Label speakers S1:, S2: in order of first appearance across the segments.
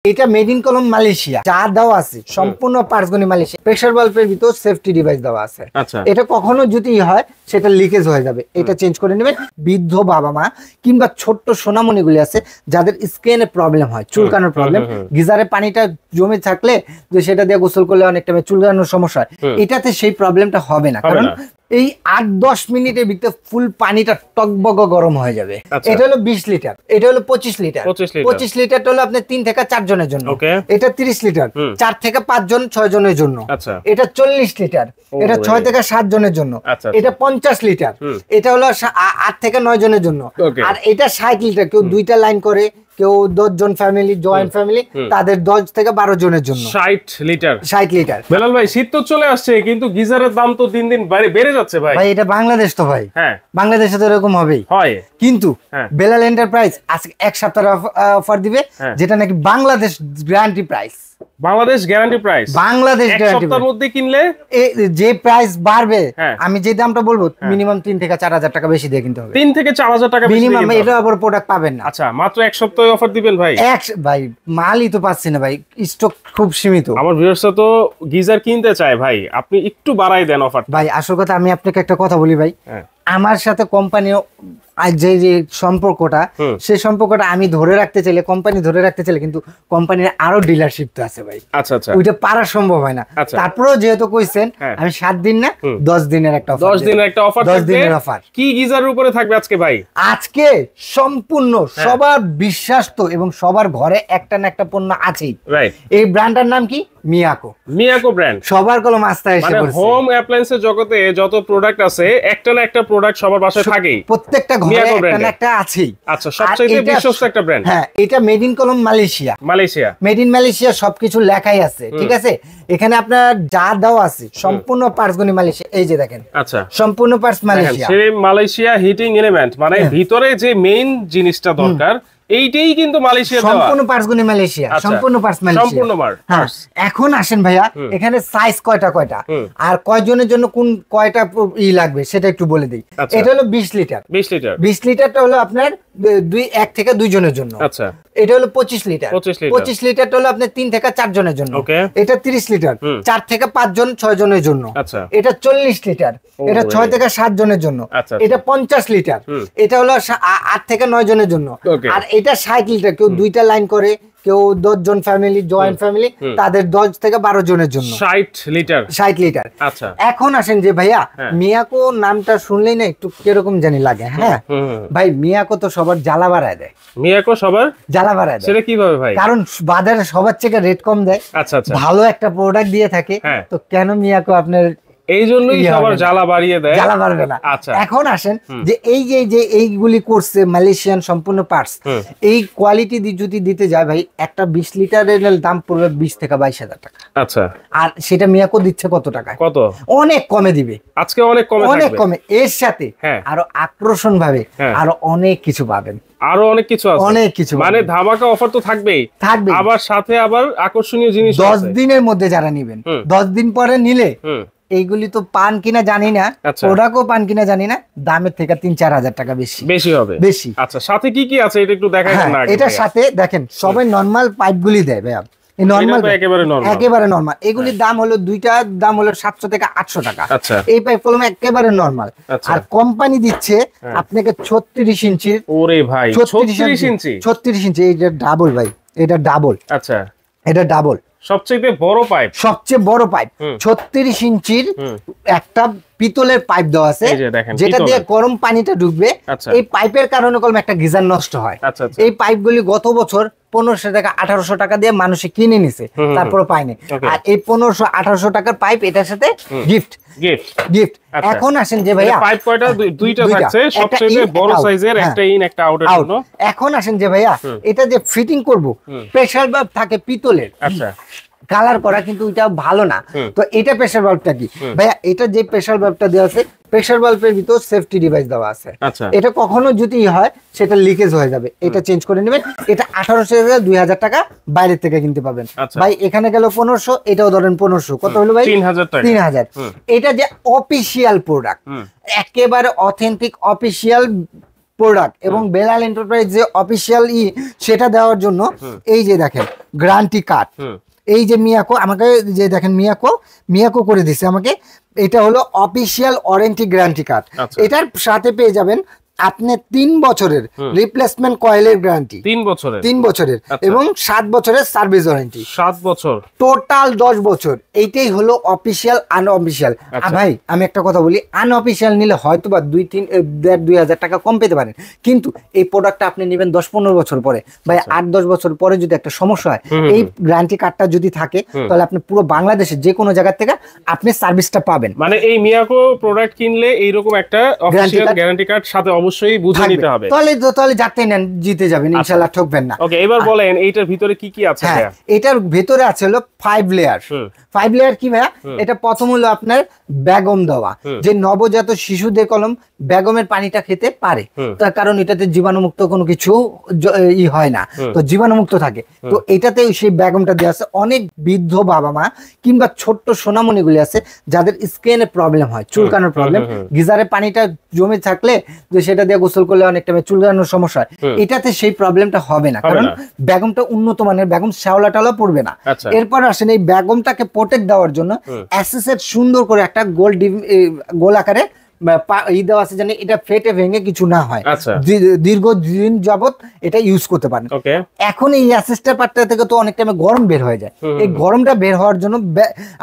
S1: এটা made in কলম Malaysia, যা দেওয়া আছে সম্পূর্ণ পার্টসগুলি মালয়েশিয়া। প্রেসার বাল্বের ভিতর সেফটি ডিভাইস দেওয়া আছে। এটা কখনো যদি হয় সেটা লিকেজ হয়ে যাবে, এটা চেঞ্জ করে নেবেন। বৃদ্ধ বাবা মা কিংবা ছোট্ট সোনামণিগুলি আছে যাদের স্কিনে প্রবলেম হয়, চুলকানোর প্রবলেম, গিজারে পানিটা জমে থাকলে যে সেটা দিয়ে গোসল করলে অনেক টাইমে চুলকানোর সমস্যা হয়, এটাতে সেই প্রবলেমটা হবে না, কারণ এই 8-10 মিনিটের ভিতরে ফুল পানিটা টকবক গরম হয়ে যাবে। এটা হলো 20 লিটার, এটা হলো 25 লিটার। 25 লিটারটা হলো আপনার 3 থেকে 4 জনের জন্য, এটা 30 লিটার 4 থেকে 5 জন 6 জনের জন্য, এটা 40 লিটার, এটা 6 থেকে 7 জনের জন্য, এটা 50 লিটার, এটা হলো 8 থেকে 9 জনের জন্য, আর এটা 60 লিটার। কেউ দুইটা লাইন করে, কেউ 10 জন ফ্যামিলি, জয়েন্ট ফ্যামিলি, তাদের 10 থেকে 12 জনের জন্য 60 লিটার। 60 লিটার। বেলাল ভাই, শীত তো চলে আসছে, কিন্তু গিজারের দাম তো দিন দিন বেড়ে যাচ্ছে ভাই। ভাই এটা বাংলাদেশ তো ভাই, হ্যাঁ বাংলাদেশে তো এরকম হবেই হয়, কিন্তু বেলাল এন্টারপ্রাইজ আজকে এক সপ্তাহের অফার দিবে, যেটা নাকি Bangladesh guarantee price. Bangladesh guarantee price, Bangladesh guarantee. সপ্তাহের মধ্যে কিনলে যে প্রাইস বাড়বে, আমি যে দামটা বলবো মিনিমাম 3 থেকে 4000 টাকা বেশি দিয়ে কিনতে হবে। 3 থেকে 4000 টাকা মিনিমাম, এটা আবার প্রোডাক্ট পাবেন না। আচ্ছা, মাত্র এক সপ্তাহে অফার দিবেন ভাই? ভাই মালই তো পাচ্ছি না ভাই, স্টক খুব সীমিত। আমার ভিউয়ার্সরা তো গিজার কিনতে চায় ভাই, আপনি একটু বাড়াই দেন অফার। ভাই আসল কথা, আমি আপনাকে একটা কথা বলি ভাই, আমার সাথে কোম্পানি যে সম্পর্কটা, সেই সম্পর্কটা আমি ধরে রাখতে চাইলে, কোম্পানি ধরে রাখতে চাইলে, কিন্তু কোম্পানির আরো ডিলারশিপ তো আছে ভাই। আচ্ছা আচ্ছা, ওইটা পারা সম্ভব হয় না। তারপরেও যেহেতু কইছেন, আমি 7 দিন না 10 দিনের একটা অফার, 10 দিনের একটা অফার, 10 দিনের অফার। কি গিজারের উপরে থাকবে আজকে ভাই? আজকে সম্পূর্ণ সবার বিশ্বাস্ত এবং সবার ঘরে একটা না একটা পণ্য আছেই। এই ব্র্যান্ডটার নাম কি? মিয়াকো। মিয়াকো ব্র্যান্ড সবার কলম আস্থা এসে পড়ছে। মানে হোম অ্যাপ্লায়েন্সের জগতে যত প্রোডাক্ট আছে, একটা না একটা প্রোডাক্ট সবার বাসায় থাকেই, প্রত্যেকটা ঘরে একটা না একটা আছেই। আচ্ছা, সবচেয়ে বিশ্বস্ত একটা ব্র্যান্ড। হ্যাঁ, এটা মেড ইন কলম Malaysia. Malaysia, made in Malaysia, সবকিছু লেখাই আছে, ঠিক আছে? এখানে আপনার যা দেওয়া আছে সম্পূর্ণ পার্টসগুলি মালয়েশিয়া। এই যে দেখেন, আচ্ছা সম্পূর্ণ পার্টস মালয়েশিয়া। সেই মালয়েশিয়া হিটিং এলিমেন্ট, মানে ভিতরে যে মেইন জিনিসটা দরকার, এইটাই কিন্তু মালয়েশিয়া দেওয়া, সম্পূর্ণ পার্টসগুলি মালয়েশিয়া, সম্পূর্ণ পার্টস মালয়েশিয়া, সম্পূর্ণ পার্টস। এখন আসেন ভাইয়া, এখানে সাইজ কয়টা আর কয়জনের জন্য কোন কয়টা লাগবে সেটা একটু বলে দেই। এটা হলো 20 লিটার। 20 লিটারটা হলো আপনার 1 থেকে 2 জনের জন্য। আচ্ছা, এটা হলো 25 লিটার। 25 লিটারটা হলো আপনার 3 থেকে 4 জনের জন্য। এটা 30 লিটার 4 থেকে 5 জন 6 জনের জন্য। এটা 40 লিটার, এটা 6 থেকে 7 জনের জন্য। এটা 50 লিটার, এটা হলো 8 থেকে 9 জনের জন্য। আর এটা 60 লিটার, কেউ দুইটা লাইন করে, কেউ 10 জন ফ্যামিলি, জয়েন্ট ফ্যামিলি, তাদের 10 থেকে 12 জনের জন্য 60 লিটার। 60 লিটার। আচ্ছা, এখন আসেন যে ভাইয়া, মিয়াকো নামটা শুনলেই না একটু কিরকম জানি লাগে। হ্যাঁ ভাই, মিয়াকো তো সবার জ্বালা বাড়ায় দেয়। মিয়াকো সবার জ্বালা বাড়ায় দেয়, সেটা কিভাবে ভাই? কারণ বাজারে সবার থেকে রেট কম দেয়। আচ্ছা আচ্ছা, ভালো একটা প্রোডাক্ট দিয়ে থাকে, তো কেন মিয়াকো আপনার এই জন্যই সবার জ্বালা বাড়িয়ে দেয়, জ্বালা বাড়বে না। আচ্ছা, এখন আসেন যে যে এইগুলি করছে মালয়েশিয়ান সম্পূর্ণ পার্টস, এই কোয়ালিটি যদি দিতে যায় ভাই, একটা 20 লিটারের দাম পড়বে 20 থেকে 22,000 টাকা। আচ্ছা, আর সেটা মিয়াকো দিচ্ছে কত টাকা? কত? অনেক কমে দিবে আজকে, অনেক কমে, অনেক কমে। এর সাথে আরো আকর্ষণ ভাবে আরো অনেক কিছু পাবেন, আরো অনেক কিছু আছে, অনেক কিছু, মানে ধামাকা অফার তো থাকবেই, থাকবে। আবার সাথে আবার আকর্ষণীয় জিনিস। 10 দিনের মধ্যে যারা নিবেন, 10 দিন পরে নিলে এইগুলি তো পান কিনা জানি না, প্রোডাক্টও পান কিনা জানি না, দামের থেকে 3-4 হাজার টাকা বেশি হবে, বেশি। আচ্ছা, সাথে কি কি আছে এটা একটু দেখাই না? এটার সাথে দেখেন, সবাই নরমাল পাইপগুলি দেয় ভাই, এই নরমাল, একেবারে নরমাল। এগুলির দাম হলো, দুইটার দাম হলো 700 থেকে 800 টাকা। এই পাইপ কলম একেবারে নরমাল। আর কোম্পানি দিচ্ছে আপনাকে 36 ইঞ্চি। ওরে ভাই, 36 ইঞ্চি, 36 ইঞ্চি। এইটা ডাবল ভাই, এটা ডাবল। আচ্ছা, এটা ডাবল, সবচেয়ে বড় পাইপ, সবচেয়ে বড় পাইপ। 36 ইঞ্চির একটা পিতলের পাইপ দেওয়া আছে, যেটা দিয়ে গরম পানিটা ঢুকবে। এই পাইপের কারণে কলম একটা গিজার নষ্ট হয়। এই পাইপগুলি গত বছর 1500 টাকা 1800 টাকা দিয়ে মানুষে কিনে নিছে, তারপরে পায়নি। আর এই 1500-1800 টাকার পাইপ এটার সাথে গিফট। এখন আসেন যে ভাইয়া, পাইপ কয়টা? দুইটা থাকছে, সবচেয়ে বড় সাইজের, একটা ইন একটা আউটের জন্য। এখন আসেন যে ভাইয়া, এটা যে ফিটিং করব, প্রেসার বাল্ব থাকে পিতলের। আচ্ছা, কালার করা, কিন্তু এটা ভালো না। তো এটা প্রেসার বাল্বটা কি ভাইয়া? এটা যে প্রেসার বাল্বটা দেওয়া আছে, প্রেসার বাল্বের ভিতর সেফটি ডিভাইস দেওয়া আছে। এটা কখনো যদি হয় সেটা লিকেজ হয়ে যাবে, এটা চেঞ্জ করে নেবেন। এটা 1800 থেকে 2000 টাকা বাইরে থেকে কিনতে পাবেন ভাই। এখানে গেল 1500, এটাও ধরেন 1500, কত হলো ভাই? 3000। এটা যে অফিসিয়াল প্রোডাক্ট, একেবারে অথেন্টিক অফিসিয়াল প্রোডাক্ট এবং বেলাল এন্টারপ্রাইজ যে অফিসিয়াল সেটা দেওয়ার জন্য এই যে দেখেন গ্যারান্টি কার্ড, এই যে মিয়াকো আমাকে যে দেখেন মিয়াকো করে দিছে আমাকে, এটা হলো অফিসিয়াল ওয়ারেন্টি গ্যারান্টি কার্ড। এটার সাথে পেয়ে যাবেন আপনি 3 বছরের রিপ্লেসমেন্ট কয়েলের গ্যারান্টি, 3 বছরের এবং 7 বছরের সার্ভিস ওয়ারেন্টি। 7 বছর টোটাল 10 বছর। এইটাই হলো অফিসিয়াল। আনঅফিসিয়াল ভাই আমি একটা কথা বলি, আনঅফিসিয়াল নিলে হয়তো বা 2,000 টাকা কম পেতে পারেন, কিন্তু এই প্রোডাক্টটা আপনি নেবেন 10-15 বছর পরে, ভাই 8-10 বছর পরে যদি একটা সমস্যা হয়, এই গ্যারান্টি কার্ডটা যদি থাকে তাহলে আপনি পুরো বাংলাদেশে যে কোনো জায়গা থেকে আপনি সার্ভিসটা পাবেন।
S2: মানে এই মিয়াকো প্রোডাক্ট কিনলে এইরকম একটা অফিসিয়াল গ্যারান্টি কার্ড সাথে অবশ্যই বুঝে নিতে হবে।
S1: তাহলে যাতে নেন জিতে যাবেন ইনশাআল্লাহ, ঠকবেন না।
S2: ওকে, এবার বলেন এইটার ভিতরে কি কি আছে?
S1: হ্যাঁ, এটার ভিতরে আছে হলো 5 লেয়ার। 5 লেয়ার কি ভাইয়া? এটা প্রথম হলো আপনার বেগম দেওয়া, যে নবজাত শিশুদের কলম বেগমের পানিটা খেতে পারে, তার কারণ এটাতে জীবাণুমুক্ত কোনো কিছু হয় না, তো জীবাণুমুক্ত থাকে। তো এটাতে সেই বেগমটা দেওয়া আছে। অনেক বৃদ্ধ বাবা মা কিংবা ছোট্ট সোনামণিগুলি আছে যাদের স্কিনে প্রবলেম হয়, চুলকানোর প্রবলেম, গিজারে পানিটা জমে থাকলে যে সেটা দিয়ে গোসল করলে অনেক টাইমে চুলকানোর সমস্যা হয়, এটাতে সেই প্রবলেমটা হবে না, কারণ বেগমটা উন্নত মানের বেগম, শ্যাওলা টালা পড়বে না। এরপর আসেন এই বেগমটাকে প্রোটেক্ট দেওয়ার জন্য এসএসএর সুন্দর করে একটা গোল আকারে দেওয়া আছে, জানি এটা ফেটে ভেঙে কিছু না হয়, দীর্ঘদিন যাবত এটা ইউজ করতে পারেন। এখন এই অ্যাসেস্টার পার্টটা থেকে তো অনেক টাইমে গরম বের হয়ে যায়, এই গরমটা বের হওয়ার জন্য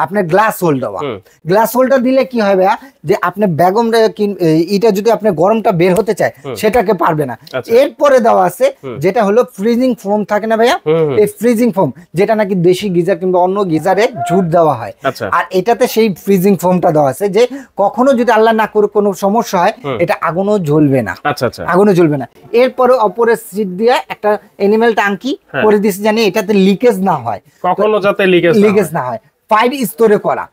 S1: আপনার গ্লাস হোল্ড দেওয়া। গ্লাস হোল্ডার দিলে কি হবে যে আপনার বেগমটা এটা যদি আপনার গরমটা বের হতে চায় সেটাকে পারবে না। এরপরে দেওয়া আছে যেটা হলো ফ্রিজিং ফোম থাকে না ভাইয়া, এই ফ্রিজিং ফোম যেটা নাকি দেশি গিজার কিংবা অন্য গিজারে ঝুট দেওয়া হয়, আর এটাতে সেই ফ্রিজিং ফোমটা দেওয়া আছে যে কখনো যদি আল্লাহ না করে কোনো সমস্যা হয় এটা আগুনও জ্বলবে না, আগুনও জ্বলবে না। এরপরে অপরের সিট দিয়ে একটা এনিমেল টাঙ্কি করে দিয়েছে জানি এটাতে লিকেজ না হয়,
S2: কখনো যাতে লিকেজ
S1: না হয়। 5 স্তরে করা,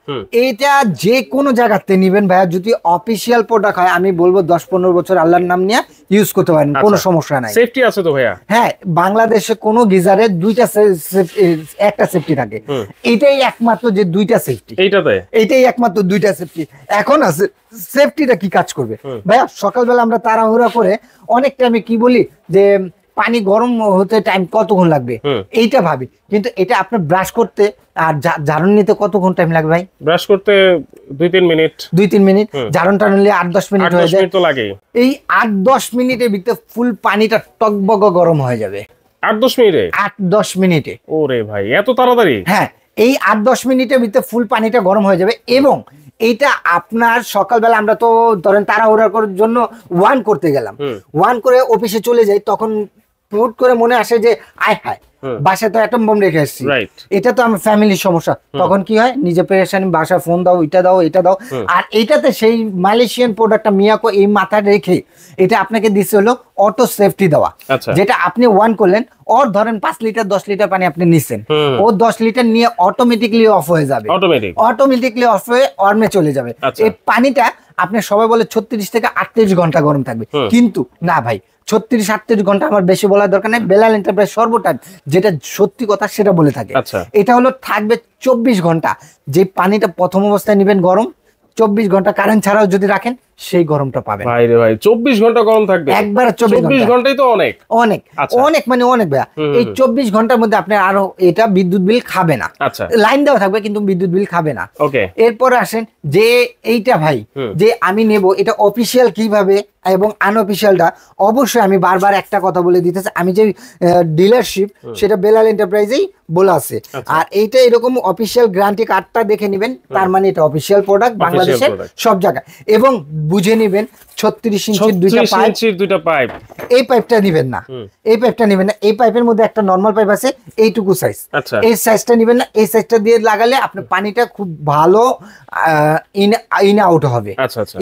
S1: এটা যে কোনো জায়গাতে নিবেন ভাইয়া, যদি অফিসিয়াল প্রোডাক্ট হয় আমি বলবো 10-15 বছর আল্লাহর নাম নিয়ে ইউজ করতে পারেন, কোনো সমস্যা নাই।
S2: সেফটি আছে তো ভাইয়া? হ্যাঁ,
S1: বাংলাদেশে কোনো গিজারে একটা সেফটি থাকে, এটাই একমাত্র যে 2টা সেফটি, এইটাই একমাত্র 2টা সেফটি। এখন আছে সেফটিটা কি কাজ করবে ভাইয়া? সকালবেলা আমরা তাড়াহুড়া করে অনেক টাইমে কি বলি যে পানি গরম হতে টাইম কতক্ষণ লাগবে এইটা ভাবি, কিন্তু এটা আপনার ব্রাশ করতে আর ঝাড়ন নিতে কতক্ষণ টাইম লাগবে ভাই?
S2: ব্রাশ করতে 2-3 মিনিট, ঝাড়ন টাড়ন নিলে 8-10 মিনিট হয়ে যায়। এই 8-10 মিনিটের ভিতরে ফুল পানিটা টকবক গরম হয়ে যাবে। 8-10 মিনিটে? ওরে ভাই, এত তাড়াতাড়ি? হ্যাঁ, এই 8-10 মিনিটের ভিতরে ফুল পানিটা গরম হয়ে যাবে। এবং এইটা আপনার সকালবেলা আমরা তো ধরেন তাড়াহুড়া করার জন্য ওয়ান করতে গেলাম, ওয়ান করে অফিসে চলে যাই, তখন হুট করে মনে আসে যে আয় হায় বাসায় তো অ্যাটম বম রেখে এসেছি, এটা তো আমার ফ্যামিলির সমস্যা। তখন কি হয়, নিজে পেরেশানি, বাসা ফোন দাও, এটা দাও, এটা দাও। আর এইটাতে সেই মালয়েশিয়ান প্রোডাক্টটা মিয়াকো এই মাথায় রেখে এটা আপনাকে দিচ্ছে হলো অটো সেফটি দেওয়া, যেটা আপনি ওয়ান করলেন, ওর ধরেন 5 লিটার 10 লিটার পানি আপনি নিচ্ছেন, ও 10 লিটার নিয়ে অটোমেটিকলি অফ হয়ে যাবে, অটোমেটিকলি অফ হয়ে অর্মে চলে যাবে। এই পানিটা আপনি সবাই বলে 36 থেকে 38 ঘন্টা গরম থাকবে, কিন্তু না ভাই, 36-38 ঘন্টা আমার বেশি বলার দরকার নেই। বেলাল এন্টারপ্রাইজ সর্বটাইম যেটা সত্যি কথা সেটা বলে থাকে, এটা হলো থাকবে 24 ঘন্টা। যে পানিটা প্রথম অবস্থায় নেবেন গরম, 24 ঘন্টা কারেন্ট ছাড়াও যদি রাখেন সেই গরমটা পাবেন। ভাই রে ভাই, 24 ঘন্টা গরম থাকবে একবার? 24 ঘন্টাই তো অনেক অনেক অনেক, মানে অনেক ভাইয়া। এই 24 ঘন্টার মধ্যে আপনার আরো এটা বিদ্যুৎ বিল খাবে না, লাইন দেওয়া থাকবে কিন্তু বিদ্যুৎ বিল খাবে না। এরপর আসেন যে এইটা ভাই যে আমি নেব, এটা অফিসিয়াল কিভাবে এবং আনঅফিসিয়ালটা অবশ্যই আমি বারবার একটা কথা বলে দিতেছি, আমি যে ডিলারশিপ সেটা বেলাল এন্টারপ্রাইজেই বলা আছে। আর এইটা এরকম অফিসিয়াল গ্যারান্টি কার্ডটা দেখে নেবেন, তার মানে এটা অফিসিয়াল প্রোডাক্ট বাংলাদেশের সব জায়গায়। এবং বুঝে নেবেন 36 ইঞ্চির দুইটা পাইপ, এই পাইপটা নেবেন না, এই পাইপটা নেবেন না। এই পাইপের মধ্যে একটা নরমাল পাইপ আছে এইটুকু সাইজ, এই সাইজটা নেবেন না। এই সাইজটা দিয়ে লাগালে আপনার পানিটা খুব ভালো ইন আউট হবে,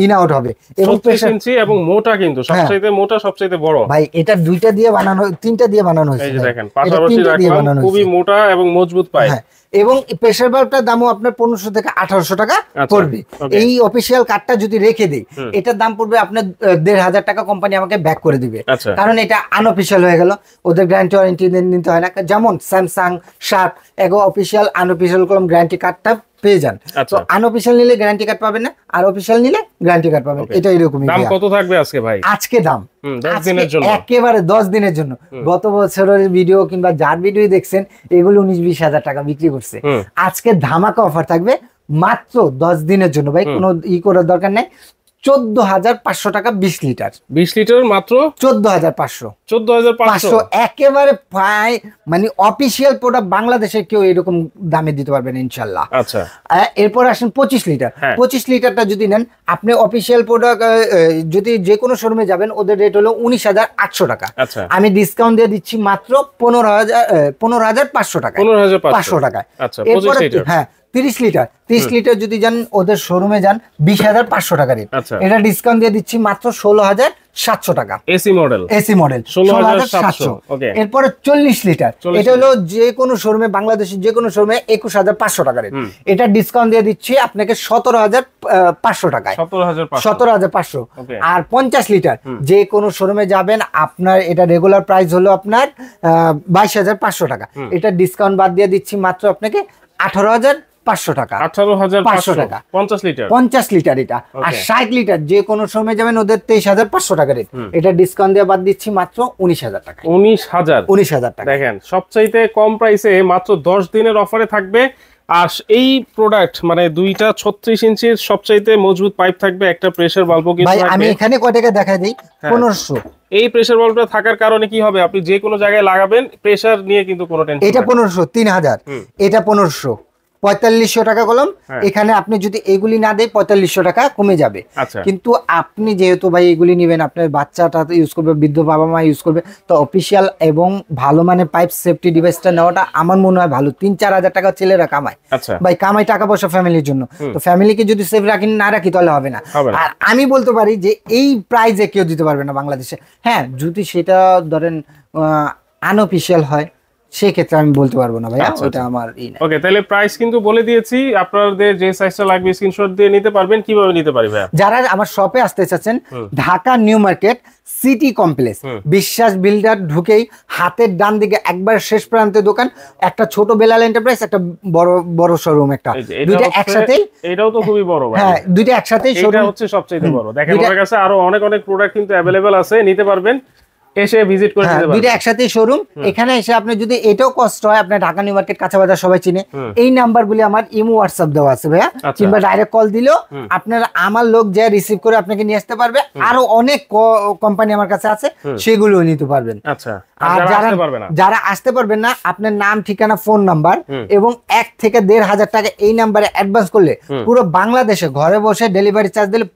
S2: ইন আউট হবে। এবং 36 ইঞ্চি এবং মোটা, কিন্তু সবচেয়ে মোটা, সবচেয়ে বড় ভাই। এটা 2টা দিয়ে বানানো, 3টা দিয়ে বানানো হয়েছে, এই যে দেখেন পাশাপাশি রাখলাম, খুবই মোটা এবং মজবুত পাইপ। এবং প্রেসার বাল্বটার দামও আপনার 1500 থেকে 1800 টাকা পড়বে। এই অফিসিয়াল কার্ডটা যদি রেখে দেই, এটার দাম পড়বে আপনার
S1: আপনার 1500 টাকা কোম্পানি আমাকে ব্যাক করে দিবে, কারণ এটা আনঅফিসিয়াল হয়ে গেল, ওদের গ্যারান্টি ওয়ারেন্টি নিতে হয় না। যেমন স্যামসাং, শার্প, এগো অফিসিয়াল আনঅফিসিয়াল কলম গ্যারান্টি কার্ডটা পেয়ে যান। তো আনঅফিসিয়াল নিলে গ্যারান্টি কার্ড পাবেন না, আর অফিসিয়াল নিলে গ্যারান্টি কার্ড পাবেন। এটা এরকমই।
S2: দাম কত থাকবে আজকে ভাই?
S1: আজকে দাম 10 দিনের জন্য, একেবারে 10 দিনের জন্য। গত বছরের ভিডিও কিংবা যার ভিডিও দেখছেন এগুলো 19-20 হাজার টাকা বিক্রি করছে, আজকে ধামাকা অফার থাকবে মাত্র 10 দিনের জন্য ভাই। কোনো করার দরকার নাই। 14,500 টাকা 20 লিটার।
S2: 20 লিটার মাত্র
S1: 14,500।
S2: 14,500
S1: একেবারে মানে অফিসিয়াল প্রোডাক্ট বাংলাদেশে কেউ এরকম দামে দিতে পারবেন ইনশাল্লাহ।
S2: আচ্ছা,
S1: এরপর আসেন 25 লিটার। 25 লিটারটা যদি নেন আপনি অফিসিয়াল প্রোডাক্ট, যদি যে কোনো শোরুমে যাবেন ওদের রেট হলো 19,800 টাকা। আমি ডিসকাউন্ট দিয়ে দিচ্ছি মাত্র 15,500 টাকা। 15,500 টাকায়। এরপর হ্যাঁ 30 লিটার। 30 লিটার যদি যান ওদের শোরুমে যান 20,500 টাকা রেট। এটা ডিসকাউন্ট দিয়ে দিচ্ছি মাত্র 16,700 টাকা।
S2: A C model
S1: 16,700। এরপরে 40 লিটার, এটা হলো যে কোনো শোরুমে, বাংলাদেশের যে কোনো শোরুমে 21,500 টাকা রেট। এটা ডিসকাউন্ট দিয়ে দিচ্ছি আপনাকে 17,500 টাকায়। 17,500। আর 50 লিটার যে কোনো শোরুমে যাবেন আপনার এটা রেগুলার প্রাইস হলো আপনার 22,500 টাকা। এটা ডিসকাউন্ট বাদ দিয়ে দিচ্ছি মাত্র আপনাকে 18,500 টাকা।
S2: 18,500 টাকা 50 লিটার।
S1: 50 লিটার এটা। আর 60 লিটার যে কোনো সময় যাবেন ওদের 23,500 টাকা রেট। এটা ডিসকাউন্ট দিয়ে বাদ দিচ্ছি মাত্র 19,000 টাকা। 19,000 টাকা।
S2: দেখেন সবচাইতে কম প্রাইসে মাত্র 10 দিনের অফারে থাকবে। আর এই প্রোডাক্ট মানে দুইটা 36 ইঞ্চির সবচাইতে মজবুত পাইপ থাকবে, একটা প্রেসার বাল্বও কিন্তু থাকবে।
S1: আমি এখানে কয় টাকা দেখাই দেই, 1500।
S2: এই প্রেসার বাল্বটা থাকার কারণে কি হবে, আপনি যে কোনো জায়গায় লাগাবেন প্রেসার নিয়ে কিন্তু কোনো টেনশন।
S1: এটা 1500, 3000। এটা 1500, 4500 টাকা কলম। এখানে আপনি যদি এগুলি না দেয় 4500 টাকা কমে যাবে। কিন্তু আপনি যেহেতু ভাই এগুলি নেবেন, আপনার বাচ্চাটা ইউজ করবে, বৃদ্ধ বাবা মা ইউজ করবে, তো অফিসিয়াল এবং ভালো মানে পাইপ সেফটি ডিভাইসটা নেওয়াটা আমার মনে হয় ভালো। 3-4 হাজার টাকা ছেলেরা কামায় ভাই, কামাই টাকা পয়সা ফ্যামিলির জন্য। তো ফ্যামিলিকে যদি সেফ রাখি না রাখি তাহলে হবে না। আর আমি বলতে পারি যে এই প্রাইজে কেউ দিতে পারবে না বাংলাদেশে। হ্যাঁ, যদি সেটা ধরেন আনঅফিসিয়াল হয় সেক্ষেত্রে আমি বলতে পারবো না ভাই, ওটা আমার
S2: ওকে। তাহলে প্রাইস কিন্তু বলে দিয়েছি, আপনাদের যে সাইজটা লাগবে স্ক্রিনশট দিয়ে নিতে পারবেন। কিভাবে নিতে পারি ভাই?
S1: যারা আমার শপে আসতে চাচ্ছেন, Dhaka new market city complex বিশ্বাস বিল্ডার ঢুকেই হাতের ডান দিকে একবার শেষ প্রান্তে দোকান, একটা ছোট বেলাল এন্টারপ্রাইজ, একটা বড় শোরুম, একটা দুইটা একসাথে।
S2: এটাও তো খুবই বড় ভাই।
S1: হ্যাঁ, দুইটা একসাথে শোরুম, এটা
S2: হচ্ছে সবচেয়ে বড়। দেখেন আমাদের কাছে আরো অনেক প্রোডাক্ট কিন্তু अवेलेबल আছে, নিতে পারবেন, এসে ভিজিট করে নিতে পারবেন।
S1: দুইটা একসাথে শোরুম। এখানে এসে আপনি যদি এটাও কষ্ট হয়, আপনি ঢাকা নিউ মার্কেট কাঁচা বাজার সবাই চিনে, এই নাম্বারগুলি আমার ইমো হোয়াটসঅ্যাপ দেওয়া আছে ভাইয়া, কিংবা ডাইরেক্ট কল দিলেও আপনার আমার লোক যা রিসিভ করে আপনাকে নিয়ে আসতে পারবে। আরো অনেক কোম্পানি আমার কাছে আছে, সেগুলো নিতে পারবেন। আর যারা আসতে পারবেন না, আপনার নাম, ঠিকানা, ফোন নাম্বার এবং 1 থেকে 1,500 টাকা এই নাম্বারে অ্যাডভান্স করলে পুরো বাংলাদেশে ঘরে বসে ডেলিভারি চার্জ দিলে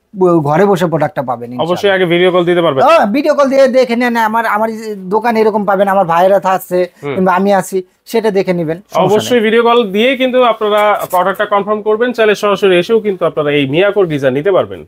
S1: ঘরে বসে প্রোডাক্টটা পাবেন।
S2: অবশ্যই আগে ভিডিও কল দিতে পারবেন।
S1: ভিডিও কল দিয়ে দেখে নেন, আমার দোকান এরকম পাবেন, আমার ভাইরা থাকছে কিংবা আমি আছি, সেটা দেখে নেবেন।
S2: অবশ্যই ভিডিও কল দিয়ে কিন্তু আপনারা প্রোডাক্টটা কনফার্ম করবেন। চাইলে সরাসরি এসেও কিন্তু আপনারা এই মিয়াকোর গিজার নিতে পারবেন।